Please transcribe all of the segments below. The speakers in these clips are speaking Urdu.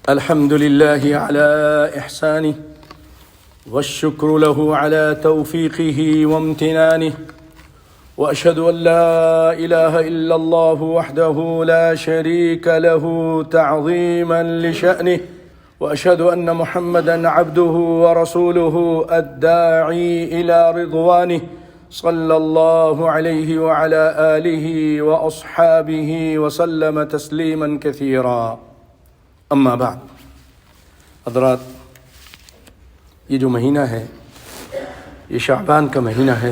الحمد لله على إحسانه والشكر له على توفيقه وامتنانه وأشهد أن لا إله إلا الله وحده لا شريك له تعظيما لشأنه وأشهد أن محمدا عبده ورسوله الداعي إلى رضوانه صلى الله عليه وعلى آله وأصحابه وسلم تسليما كثيرا اما بعد. حضرات، یہ جو مہینہ ہے یہ شعبان کا مہینہ ہے،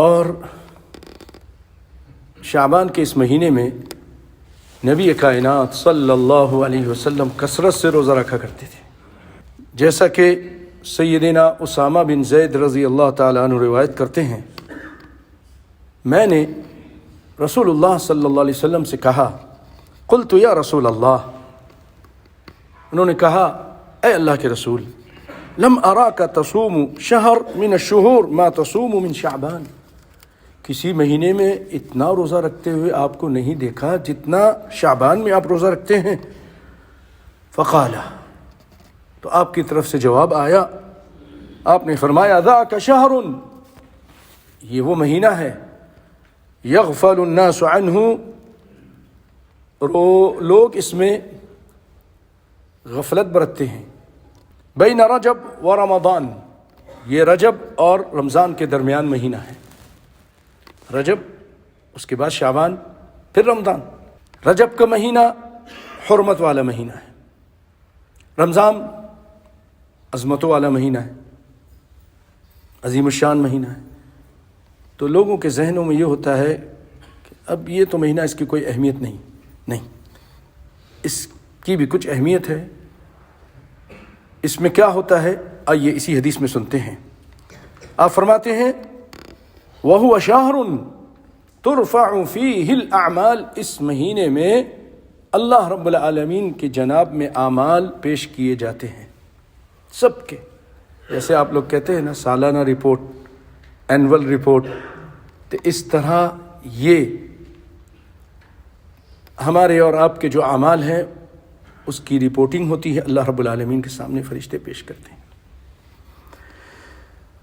اور شعبان کے اس مہینے میں نبی کائنات صلی اللہ علیہ وسلم کثرت سے روزہ رکھا کرتے تھے، جیسا کہ سیدنا اسامہ بن زید رضی اللہ تعالیٰ عنہ روایت کرتے ہیں، میں نے رسول اللہ صلی اللہ علیہ وسلم سے کہا، قلت یا رسول اللہ، انہوں نے کہا اے اللہ کے رسول، لم اراک تصوم شہر من الشہور ما تصوم من شعبان، کسی مہینے میں اتنا روزہ رکھتے ہوئے آپ کو نہیں دیکھا جتنا شعبان میں آپ روزہ رکھتے ہیں۔ فقال، تو آپ کی طرف سے جواب آیا، آپ نے فرمایا ذاک شہر، یہ وہ مہینہ ہے، یغفل الناس عنہ، لوگ اس میں غفلت برتتے ہیں، بین رجب و رمضان، یہ رجب اور رمضان کے درمیان مہینہ ہے، رجب اس کے بعد شعبان پھر رمضان۔ رجب کا مہینہ حرمت والا مہینہ ہے، رمضان عظمتوں والا مہینہ ہے، عظیم الشان مہینہ ہے، تو لوگوں کے ذہنوں میں یہ ہوتا ہے کہ اب یہ تو مہینہ، اس کی کوئی اہمیت نہیں، اس کی بھی کچھ اہمیت ہے۔ اس میں کیا ہوتا ہے، آئیے اسی حدیث میں سنتے ہیں۔ آپ فرماتے ہیں وَهُوَ شَهْرٌ تُرْفَعُ فِيهِ الْأَعْمَالِ، اس مہینے میں اللہ رب العالمین کے جناب میں اعمال پیش کیے جاتے ہیں، سب کے، جیسے آپ لوگ کہتے ہیں نا سالانہ رپورٹ، اینول رپورٹ، تو اس طرح یہ ہمارے اور آپ کے جو اعمال ہیں اس کی رپورٹنگ ہوتی ہے، اللہ رب العالمین کے سامنے فرشتے پیش کرتے ہیں۔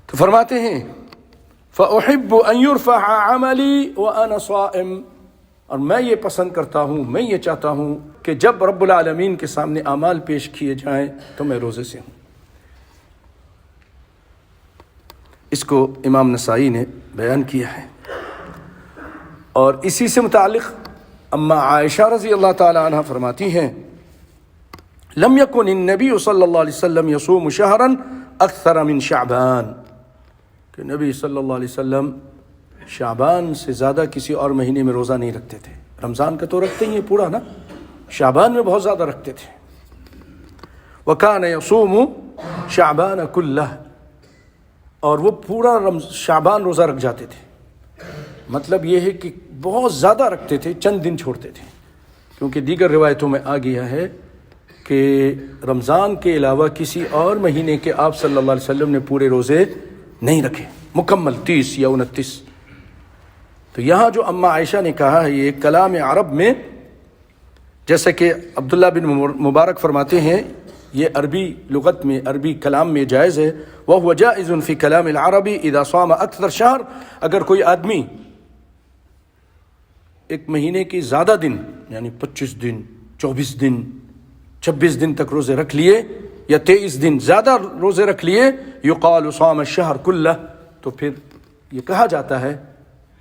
تو فرماتے ہیں فَأُحِبُّ أَن يُرْفَعَ عَمَلِي وَأَنَا صَائِمٌ، اور میں یہ پسند کرتا ہوں، میں یہ چاہتا ہوں کہ جب رب العالمین کے سامنے اعمال پیش کیے جائیں تو میں روزے سے ہوں۔ اس کو امام نسائی نے بیان کیا ہے، اور اسی سے متعلق اما عائشہ رضی اللہ تعالی عنہ فرماتی ہیں لم یکن النبی صلی اللہ علیہ وسلم یصوم شہرا اکثر من شعبان، کہ نبی صلی اللہ علیہ وسلم شعبان سے زیادہ کسی اور مہینے میں روزہ نہیں رکھتے تھے۔ رمضان کا تو رکھتے ہی ہیں پورا نا، شعبان میں بہت زیادہ رکھتے تھے۔ وکان یصوم شعبان کلہ، اور وہ پورا شعبان روزہ رکھ جاتے تھے، مطلب یہ ہے کہ بہت زیادہ رکھتے تھے، چند دن چھوڑتے تھے، کیونکہ دیگر روایتوں میں آ گیا ہے کہ رمضان کے علاوہ کسی اور مہینے کے آپ صلی اللہ علیہ وسلم نے پورے روزے نہیں رکھے، مکمل 30 یا 29۔ تو یہاں جو اما عائشہ نے کہا ہے یہ کلام عرب میں، جیسا کہ عبداللہ بن مبارک فرماتے ہیں، یہ عربی لغت میں، عربی کلام میں جائز ہے، وَهُوَ جَائِزٌ فِي كَلَامِ الْعَرَبِ إِذَا صَامَ أَكْثَرَ شَهْرٍ، اگر کوئی آدمی ایک مہینے کی زیادہ دن، یعنی 25 دن، 24 دن، 26 دن تک روزے رکھ لیے، یا 23 دن زیادہ روزے رکھ لیے، یقال صام الشہر کلہ، تو پھر یہ کہا جاتا ہے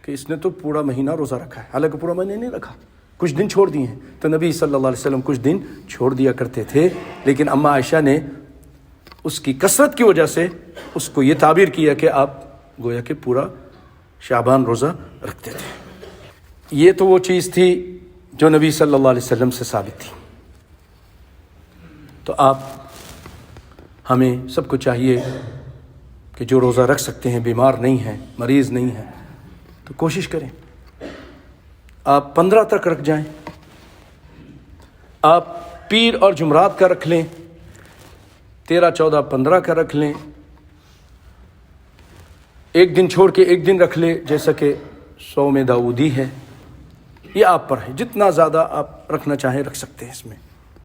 کہ اس نے تو پورا مہینہ روزہ رکھا ہے، حالانکہ پورا مہینہ نہیں رکھا، کچھ دن چھوڑ دیے ہیں۔ تو نبی صلی اللہ علیہ وسلم کچھ دن چھوڑ دیا کرتے تھے، لیکن اما عائشہ نے اس کی کثرت کی وجہ سے اس کو یہ تعبیر کیا کہ آپ گویا کہ پورا شعبان روزہ رکھتے تھے۔ یہ تو وہ چیز تھی جو نبی صلی اللہ علیہ وسلم سے ثابت تھی۔ تو آپ ہمیں سب کو چاہیے کہ جو روزہ رکھ سکتے ہیں، بیمار نہیں ہیں، مریض نہیں ہیں، تو کوشش کریں آپ 15 تک رکھ جائیں، آپ پیر اور جمعرات کا رکھ لیں، 13، 14، 15 کا رکھ لیں، ایک دن چھوڑ کے ایک دن رکھ لیں، جیسا کہ صوم داؤدی ہے، یہ آپ پر ہے، جتنا زیادہ آپ رکھنا چاہیں رکھ سکتے ہیں اس میں۔